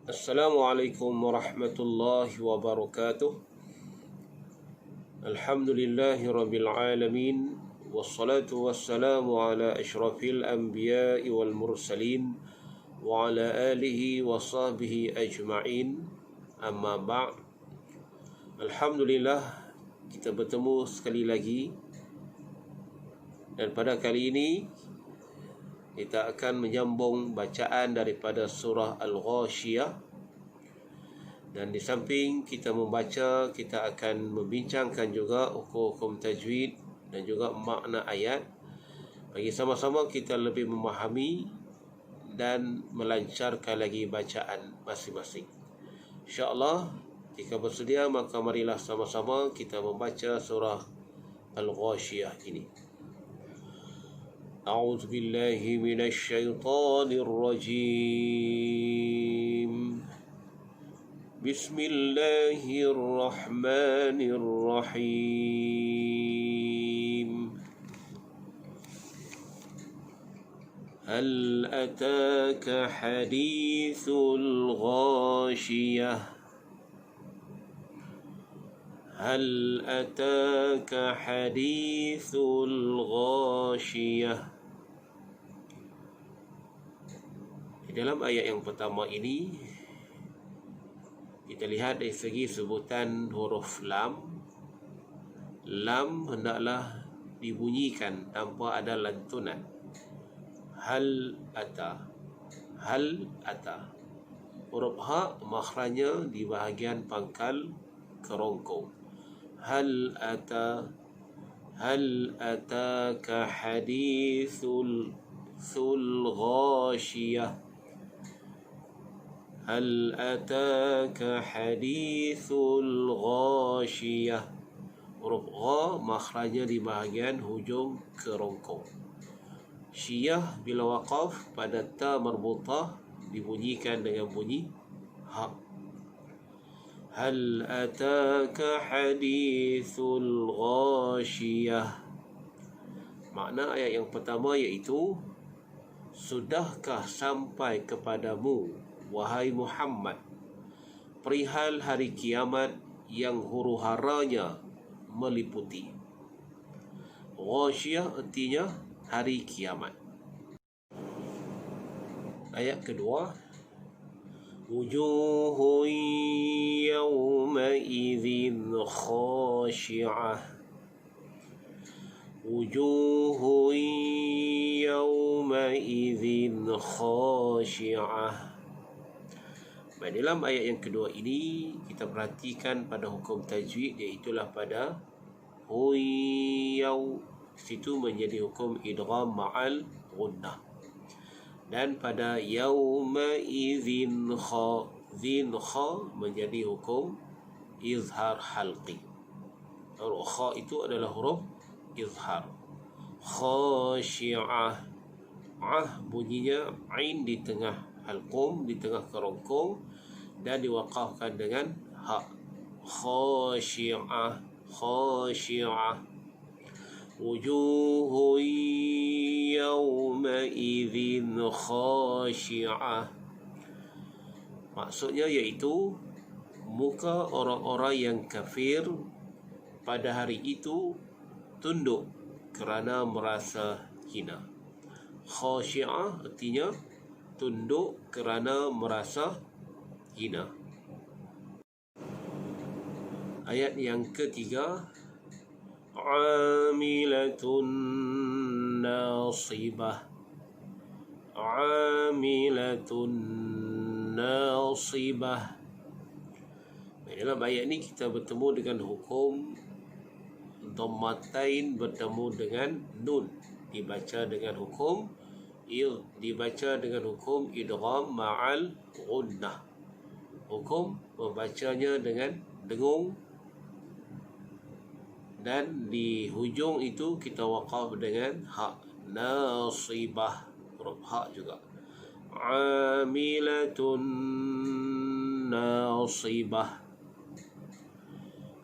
Assalamualaikum warahmatullahi wabarakatuh. Alhamdulillahi rabbil alamin. Wassalatu wassalamu ala ashrafil anbiya'i wal mursalin wa ala alihi wa sahbihi ajma'in. Amma ba'd. Alhamdulillah, kita bertemu sekali lagi. Dan pada kali ini kita akan menyambung bacaan daripada surah Al-Ghashiyah. Dan di samping kita membaca, kita akan membincangkan juga hukum-hukum tajwid dan juga makna ayat, bagi sama-sama kita lebih memahami dan melancarkan lagi bacaan masing-masing. InsyaAllah, jika bersedia maka marilah sama-sama kita membaca surah Al-Ghashiyah ini. أعوذ بالله من الشيطان الرجيم بسم الله الرحمن الرحيم هل أتاك حديث الغاشية هل أتاك حديث الغاشية. Dalam ayat yang pertama ini kita lihat dari segi sebutan huruf lam. Lam hendaklah dibunyikan tanpa ada lantunan. Hal ata, hal ata. Huruf ha makhrajnya di bahagian pangkal kerongkong. Hal ata, hal ataka hadithul ghashiyah. هل أتاك حديث الغاشية. Huruf gha makhrajnya di bahagian hujung kerongkong. Syiyah bila waqaf pada ta marbutah dibunyikan dengan bunyi ha. Hal ataka hadithul ghashiyah. Makna ayat yang pertama iaitu, sudahkah sampai kepadamu wahai Muhammad perihal hari kiamat yang huru-haranya meliputi. Ghashiyah artinya hari kiamat. Ayat kedua, wujuhun yawma'idhin khashi'ah. Wujuhun yawma'idhin khashi'ah. Baik, dalam ayat yang kedua ini kita perhatikan pada hukum tajwid, iaitulah pada huyaw, situ menjadi hukum idgham ma'al ghunnah, dan pada yauma idzin kha, zin kha menjadi hukum izhar halqi. Huruf kha itu adalah huruf izhar. Khashi'ah, bunyinya ain di tengah halqum, di tengah kerongkong, dan diwaqafkan dengan ha. Khashi'ah, khashi'ah. Wujuhun yawma'idhin khashi'ah. Maksudnya iaitu muka orang-orang yang kafir pada hari itu tunduk kerana merasa hina. Khashi'ah artinya tunduk kerana merasa hina. Ayat yang ketiga, amilatun nasibah. Amilatun nasibah. Dalam ayat ini kita bertemu dengan hukum dhammatain bertemu dengan nun, dibaca dengan hukum idgham ma'al ghunnah. Hukum membacanya dengan dengung, dan di hujung itu kita waqaf dengan ha. Nasibah, huruf ha juga. Amilatun nasibah.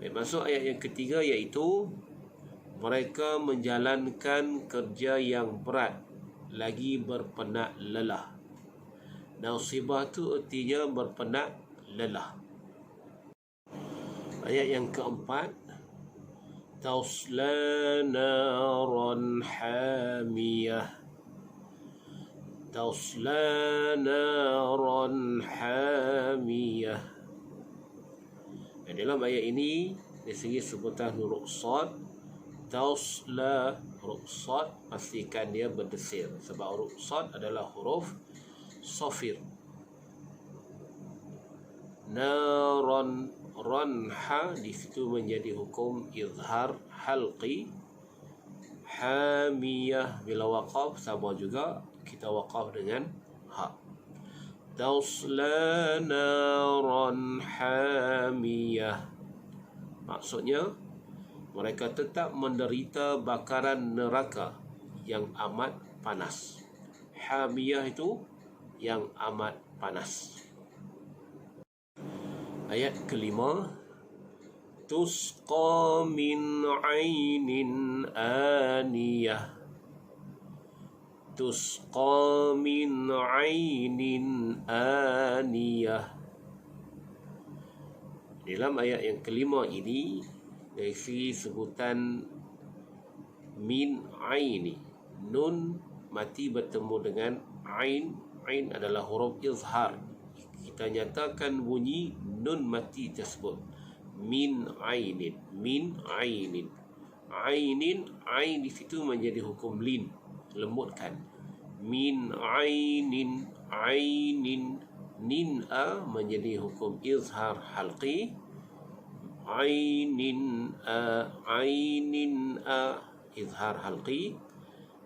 Masuk ayat yang ketiga, iaitu mereka menjalankan kerja yang berat lagi berpenat lelah. Nasibah tu artinya berpenat lelah. Ayat yang keempat, tasla naran hamiyah. Tasla naran hamiyah. Dalam ayat ini, dari segi sebutan huruf sad, tasla huruf sad, pastikan dia berdesir. Sebab huruf sad adalah huruf safir. Naran, ranha di situ menjadi hukum izhar halqi. Hamiyah bila waqaf sama juga, kita waqaf dengan ha. Tasla naran hamiyah, maksudnya mereka tetap menderita bakaran neraka yang amat panas. Hamiyah itu yang amat panas. Ayat kelima, tusqa min ainin aniyah. Tusqa min ainin aniyah. Dalam ayat yang kelima ini, dari segi sebutan min aini, nun mati bertemu dengan ain. Ain adalah huruf izhar. Kita nyatakan bunyi nun mati tersebut. Min ainin, min ainin. Ainin, ain di situ menjadi hukum lin, lembutkan. Min ainin, ainin. Nin a menjadi hukum izhar halqi. Ainin a, ainin a, izhar halqi.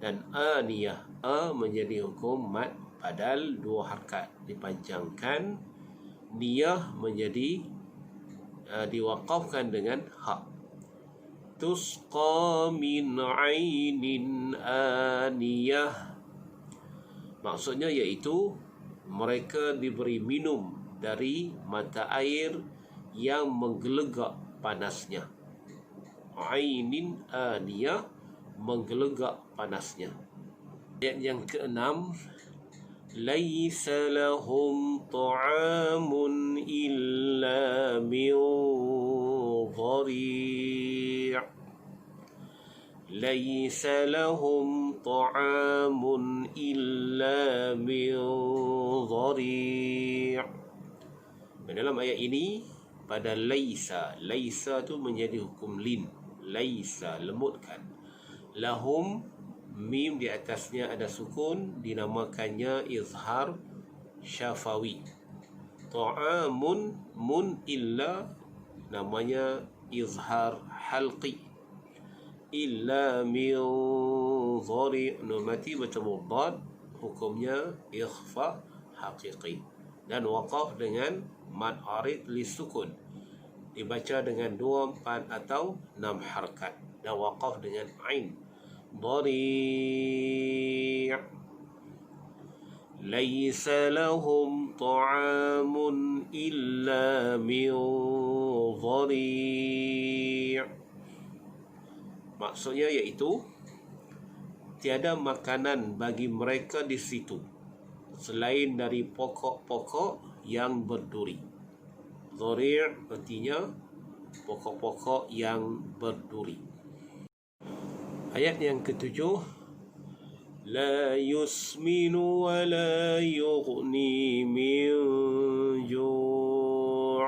Dan aniyah, a menjadi hukum mad padal dua harkat dipanjangkan. Niyah menjadi diwaqafkan dengan ha. Tusqa min ainin aniyah, maksudnya iaitu mereka diberi minum dari mata air yang menggelegak panasnya. Ainin aniyah, menggelegak panasnya. Ayat yang keenam, laisa lahum ta'amun illa min dhari'. Laisa lahum ta'amun illa min dhari'. Dalam ayat ini, pada laisa, laisa tu menjadi hukum lin. Laisa, lembutkan. Lahum, mim di atasnya ada sukun, dinamakannya izhar syafawi. Ta'amun, mun illa, namanya izhar halqi. Illa min dhari', nun mati bertemu dad, hukumnya ikhfa haqiqi. Dan waqaf dengan mad arid li sukun, dibaca dengan 2, 4 atau 6 harakat. Dan waqaf dengan ain. Dhari'. Laisa lahum ta'amun illa min dhari'. Maksudnya iaitu tiada makanan bagi mereka di situ selain dari pokok-pokok yang berduri. Dhari' artinya pokok-pokok yang berduri. Ayat yang ketujuh, la yusminu wa la yughni min ju'.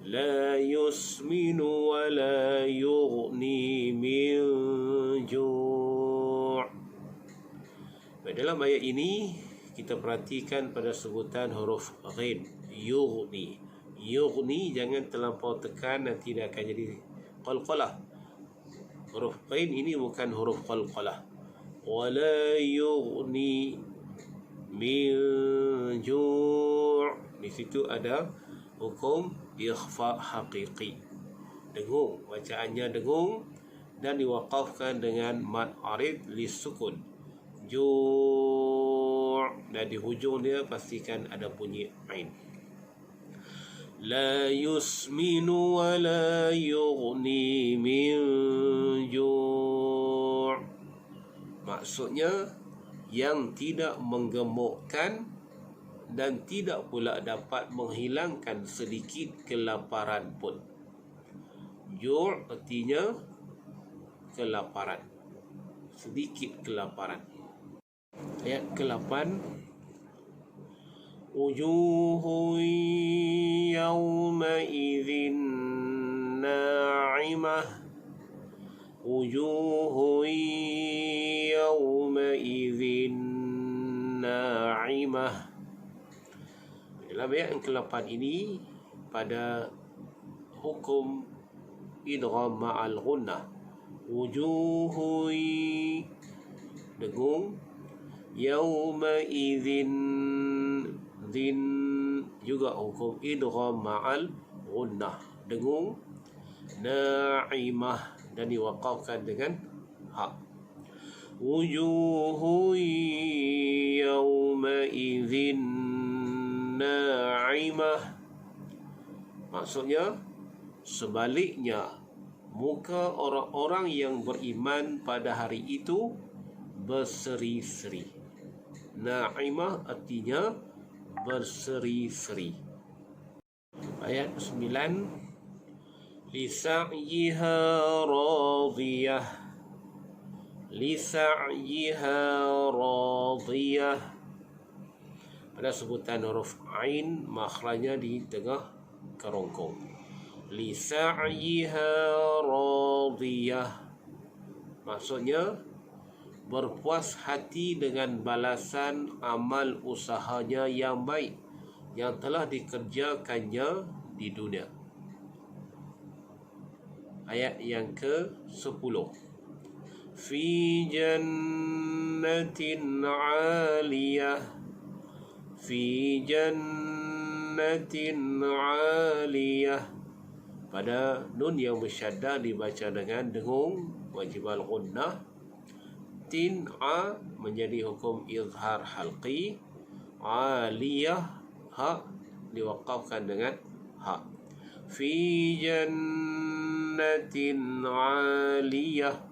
La yusminu wa la yughni min ju'. Dalam ayat ini kita perhatikan pada sebutan huruf ghin, yughni. Yughni jangan terlampau tekan, nanti dia akan jadi qalqalah. Huruf ghin ini bukan huruf qalqalah. Wa la yughni min ju'. Di situ ada hukum ikhfa haqiqi. Dengung, bacaannya dengung dan diwaqafkan dengan mad arid li sukun. Ju', dan di hujung dia pastikan ada bunyi ain. La yusminu wa la yughni min ju'. Maksudnya yang tidak menggemukkan dan tidak pula dapat menghilangkan sedikit kelaparan pun. Ju' artinya kelaparan, sedikit kelaparan. Ayat ke-8, wujuhun yawma'idhin na'imah, wujuhun yawma'idhin na'imah. Dalam ayat yang ke-8 ini pada hukum idgham ma'al ghunnah, wujuhun dengung, yawma idzin din juga hukum idgham ma'al ghunnah dengung, na'imah dan diwaqafkan dengan ha. Wujuhu yawma idzin na'imah, maksudnya sebaliknya muka orang-orang yang beriman pada hari itu berseri-seri. Na'imah artinya berseri-seri. Ayat 9, lisa'yiha radiyah, lisa'yiha radiyah. Pada sebutan huruf ain, makhrajnya di tengah kerongkong. Lisa'yiha radiyah, maksudnya berpuas hati dengan balasan amal usahanya yang baik yang telah dikerjakannya di dunia. Ayat yang ke-10, fi jannatin 'aliyah, fi jannatin 'aliyah. Pada nun yang bersyaddah dibaca dengan dengung wajib al-ghunnah. Tin a menjadi hukum izhar halqi, aliyah ha diwaqafkan dengan ha. Fi jannatin aliyah,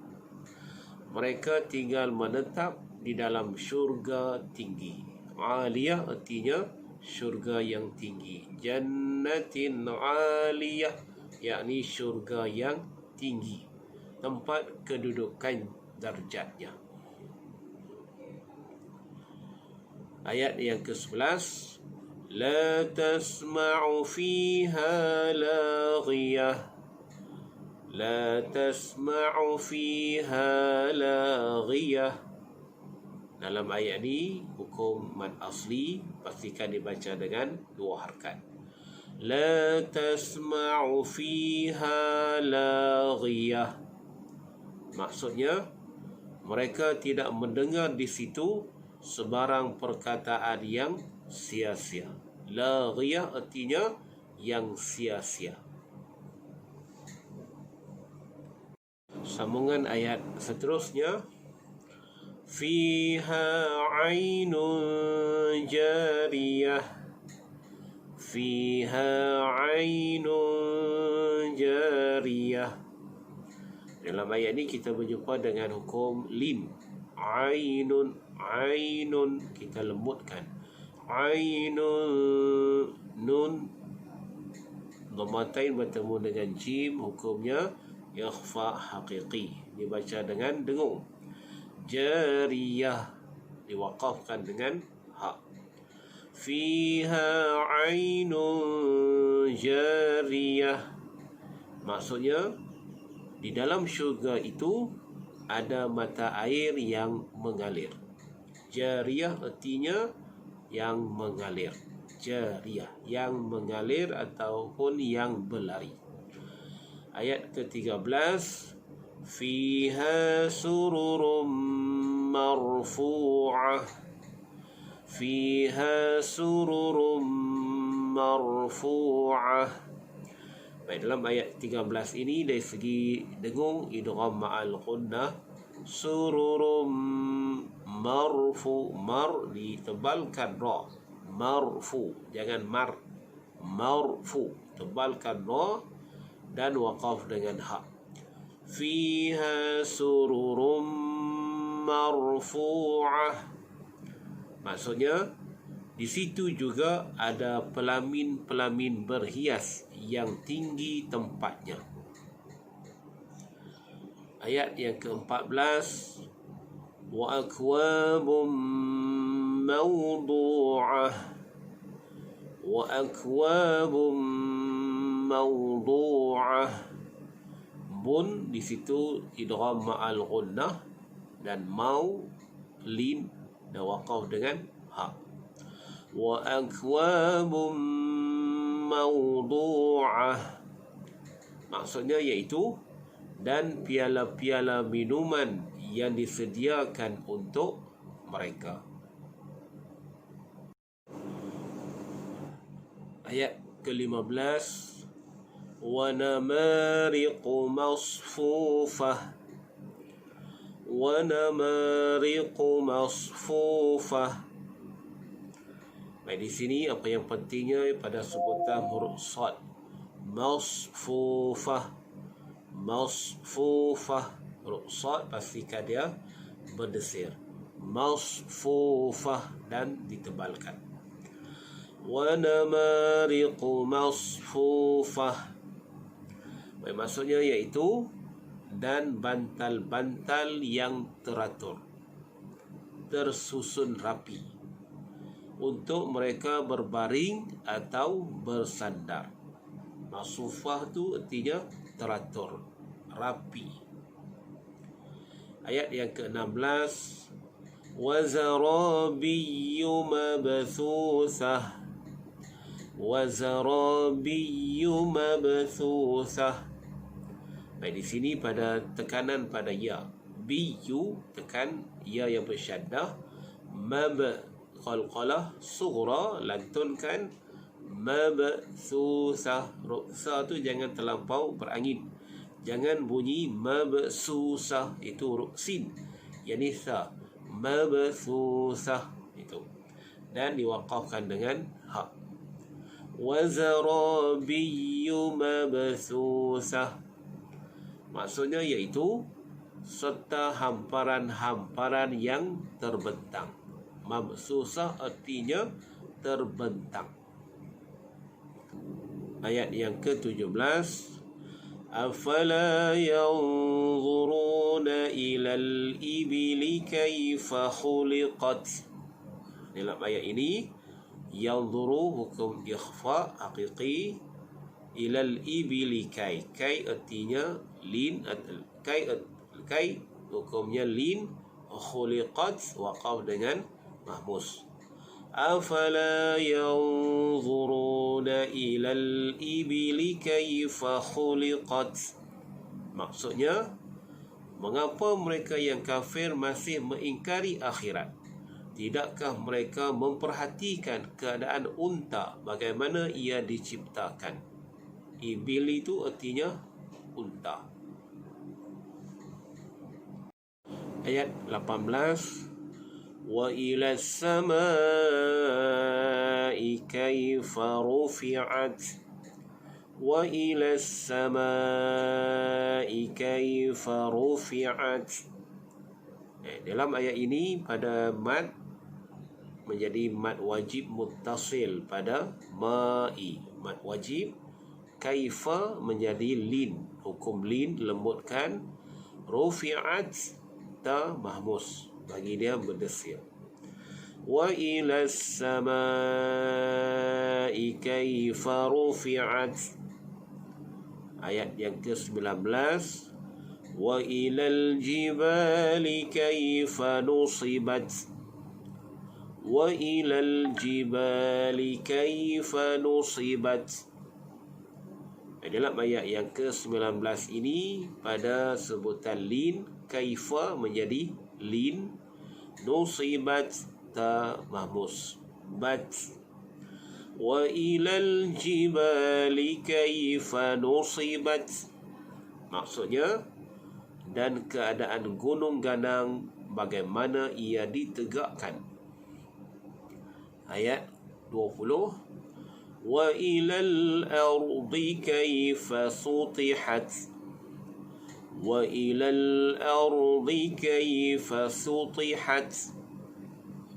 mereka tinggal menetap di dalam syurga tinggi. Aliyah artinya syurga yang tinggi. Jannatin aliyah yakni syurga yang tinggi, tempat kedudukan darjatnya. Ayat yang ke-11, la tasma'u fiha laghiyah, la tasma'u fiha laghiyah. Dalam ayat ini hukum mad asli pastikan dibaca dengan dua harakat. La tasma'u fiha laghiyah, maksudnya mereka tidak mendengar di situ sebarang perkataan yang sia-sia. Laghiyah artinya yang sia-sia. Sambungan ayat seterusnya, fiha 'ainun jariyah, fiha 'ainun jariyah. Dalam ayat ini kita berjumpa dengan hukum lin. Ainun, ainun kita lembutkan. Ainun, nun dhamatain bertemu dengan jim, hukumnya ikhfa haqiqi, dibaca dengan dengung. Jariyah diwaqafkan dengan ha. Fiha ainun jariyah, maksudnya di dalam syurga itu ada mata air yang mengalir. Jariyah artinya yang mengalir. Jariyah yang mengalir ataupun yang berlari. Ayat ke-13, fiha sururum marfu'ah, fiha sururum marfu'ah. Baik, dalam ayat 13 ini dari segi dengung idgham ma'al ghunnah, sururum marfu, mar ditebalkan ra, marfu jangan mar, marfu tebalkan ra dan waqaf dengan ha. Fiha sururum marfu'ah, maksudnya Di situ juga ada pelamin-pelamin berhias yang tinggi tempatnya. Ayat yang ke-14, wa akwabum mawdu'ah, wa akwabum mawdu'ah. Bun di situ idgham ma'al ghunnah, dan mau lin dan waqaf dengan ha. Wa akwabum mawdu'ah, maksudnya iaitu dan piala-piala minuman yang disediakan untuk mereka. Ayat ke-15, wa namariqu masfufah, wa namariqu masfufah. Baik, di sini apa yang pentingnya pada sebutan huruf sad, masfufah, masfufah, huruf sad pastikan dia berdesir, masfufah, dan ditebalkan. Wa namariqu masfufah, baik, maksudnya iaitu dan bantal-bantal yang teratur, tersusun rapi untuk mereka berbaring atau bersandar. Masufah tu artinya teratur, rapi. Ayat yang ke-16, wa zarabiyyu mabthusah, wa zarabiyyu mabthusah. Baik, di sini pada tekanan pada ya, biyu tekan ya yang bersyaddah, mab qalqalah sughra lantunkan mabthusah. Ruksa tu jangan terlampau berangin, jangan bunyi mabthusah, itu ruksin, yakni sa, mabthusah itu, dan diwaqafkan dengan ha. Wa zarabiyyu mabthusah, maksudnya iaitu serta hamparan-hamparan yang terbentang. Mabsusah artinya terbentang. Ayat yang ke-17, afala yanzuruna ilal ibili kaifa khuliqat. Dalam ayat ini yanzuru hukum ikhfa haqiqi, ilal ibili kai, kai artinya lin, kai hukumnya lin, khuliqat waqaf dengan mahmus. Afala yanzuruna ilal ibili kaifa khuliqat, maksudnya mengapa mereka yang kafir masih mengingkari akhirat? Tidakkah mereka memperhatikan keadaan unta, bagaimana ia diciptakan? Ibil itu artinya unta. Ayat 18, wa ila samai kaifa rufi'at, wa ila samai kaifa rufi'at. Dalam ayat ini pada mad menjadi mad wajib muttasil pada ma'i, mad wajib. Kaifa menjadi lin, hukum lin lembutkan. Rufi'at ta mahmus, bagi dia berdesir. Wa ila samai kaifa rufi'at. Ayat yang ke-19, wa ilal jibali kaifa nusibat, wa ilal jibali kaifa nusibat. Dalam ayat yang ke-19 ini pada sebutan lin, kaifa menjadi lin, nusibat ta mahmus, bat. Wa ilal jibali kaifa nusibat, maksudnya dan keadaan gunung ganang bagaimana ia ditegakkan. Ayat 20, wa ilal ardi kaifa sutihat, wa ilal ardi kaifa sutihat.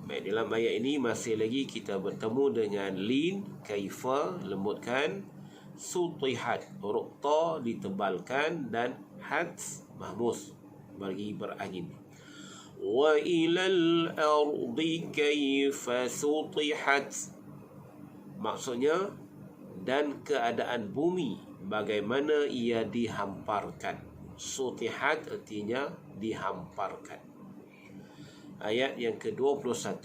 Baik, dalam ayat ini masih lagi kita bertemu dengan lin, kaifa, lembutkan, sutihat, huruf ta ditebalkan, dan hats, mahmus, bagi berangin. Wa ilal ardi kaifa sutihat, maksudnya dan keadaan bumi bagaimana ia dihamparkan. Sutihat artinya dihamparkan. Ayat yang ke-21,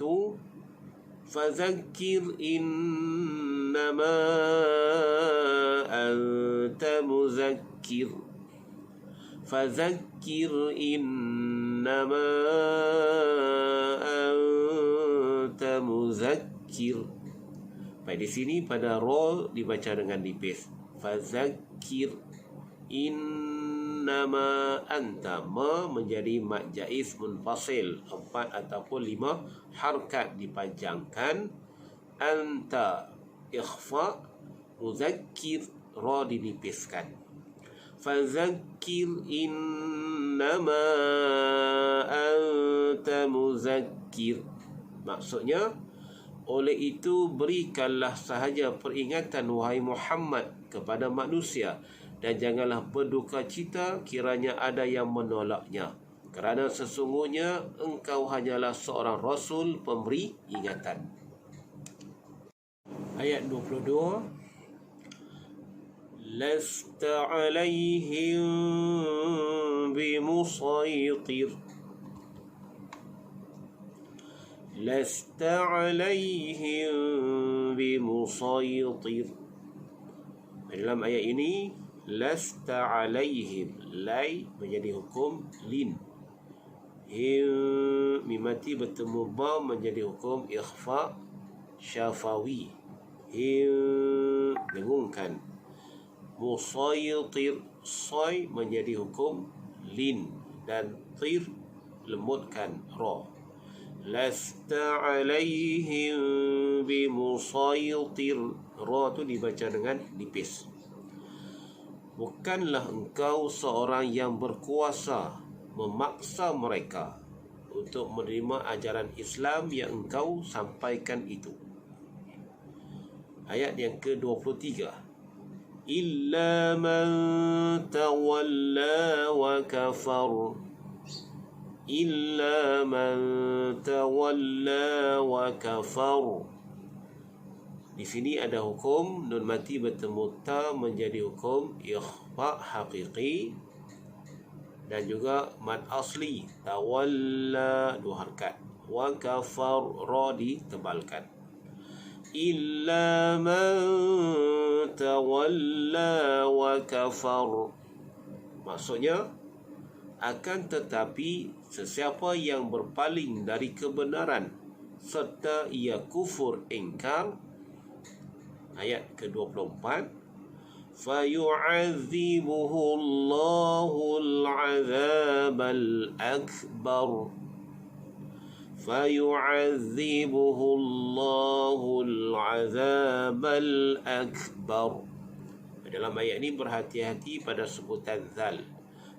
Fadzakir innama anta muzakkir. Fadzakir innama anta muzakkir. Baik, di sini pada ra dibaca dengan nipis. Fadzakir innama anta, ma menjadi mad jaiz munfasil, 4 ataupun 5 harkat dipanjangkan, anta ikhfa, muzakkir ra dinipiskan. Fadzakir innama anta muzakkir, maksudnya oleh itu berikanlah sahaja peringatan wahai Muhammad kepada manusia, dan janganlah berduka cita kiranya ada yang menolaknya, kerana sesungguhnya engkau hanyalah seorang Rasul pemberi ingatan. Ayat 22, Lasta alaihim bimusaytir. Lasta alaihim bimusaytir. Dalam ayat ini lasta alaihim, lai menjadi hukum lin, mim mati bertemu ba menjadi hukum ikhfa syafawi, dengungkan. Musaytir, soy menjadi hukum lin, dan tir lembutkan ra. Lasta alaihim bimusaytir, ra tu dibaca dengan nipis. Bukanlah engkau seorang yang berkuasa memaksa mereka untuk menerima ajaran Islam yang engkau sampaikan itu. Ayat yang ke-23, Illa man tawalla wa kafar. Illa man tawalla wa kafar. Di sini ada hukum nun mati bertemu ta menjadi hukum ikhfa haqiqi, dan juga mad asli tawalla 2 harkat, wa kafar ra ditebalkan. Illa man tawalla wa kafar, maksudnya akan tetapi sesiapa yang berpaling dari kebenaran serta ia kufur ingkar. Ayat ke-24, fayu'adzibuhu Allahul 'adzabal akbar. Fayu'adzibuhu Allahul 'adzabal akbar. Dalam ayat ini berhati-hati pada sebutan zal.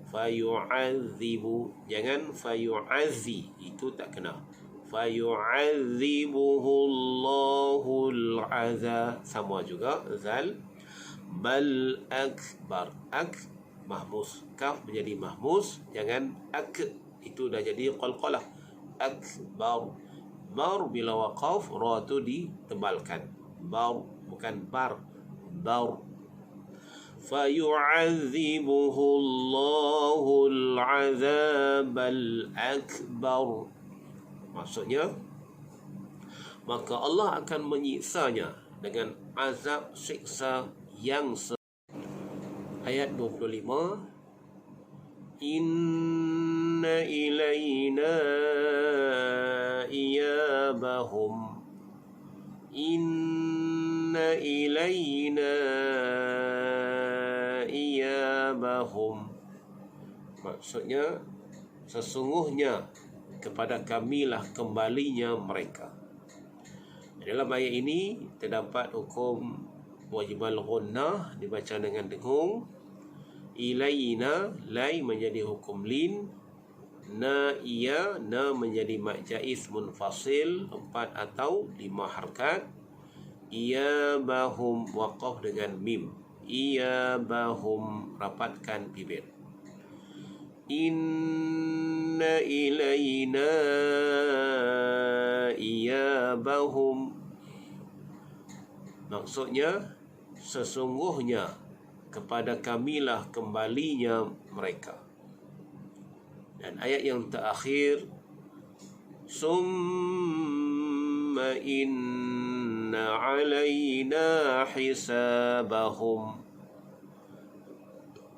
Fayu'adzibu, jangan fayu'azzi, itu tak kena. Fayu'adzibuhu Allahul 'adzab, sama juga zal. Bal akbar, ak mahmus, kaf menjadi mahmus, jangan ak, itu dah jadi qalqalah. Akbar, bar bila waqaf ra tu ditebalkan, bar bukan bar, bar. Fayu'adzibuhu Allahul 'adzabal akbar, maksudnya maka Allah akan menyiksanya dengan azab siksa yang ayat 25, Inna ilayna iyabahum. Inna ilayna iyabahum, maksudnya sesungguhnya kepada kamilah kembalinya mereka. Dalam ayat ini terdapat hukum wajibal ghunnah dibaca dengan dengung. Ilayna, lai menjadi hukum lin, Na ia, na menjadi mad jaiz munfasil 4 atau 5 harkat. Iyabahum waqaf dengan mim. Iyabahum rapatkan bibir. Inna ilayna iyabahum, maksudnya sesungguhnya kepada kamilah kembalinya mereka. Dan ayat yang terakhir, summa inna alayna hisabahum.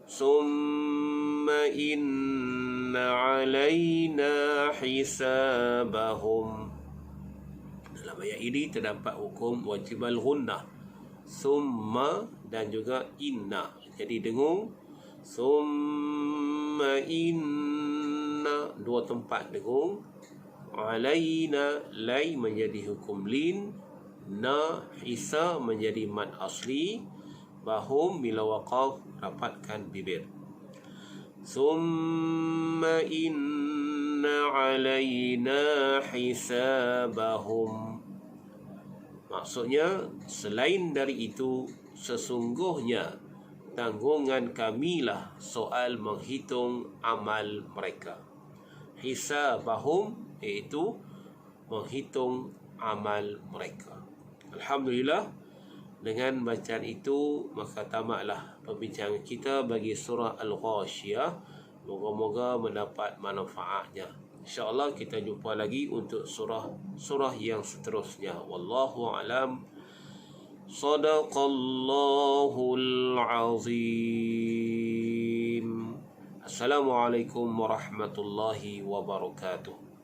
Summa inna alayna hisabahum. Dalam ayat ini terdapat hukum wajibal ghunnah, summa dan juga inna. Jadi dengung, summa inna, dua tempat dengung. Alayna, lay menjadi hukum lin, na hisa menjadi mad asli, bahum bila waqaf rapatkan bibir. Summa inna alayna hisabahum, maksudnya selain dari itu sesungguhnya tanggungan kamilah soal menghitung amal mereka. Hisabahum iaitu menghitung amal mereka. Alhamdulillah, dengan bacaan itu maka tamatlah perbincangan kita bagi surah Al-Ghashiyah. Moga-moga mendapat manfaatnya. InsyaAllah kita jumpa lagi untuk surah yang seterusnya. Wallahu alam. Sadaqallahul azim. Assalamualaikum warahmatullahi wabarakatuh.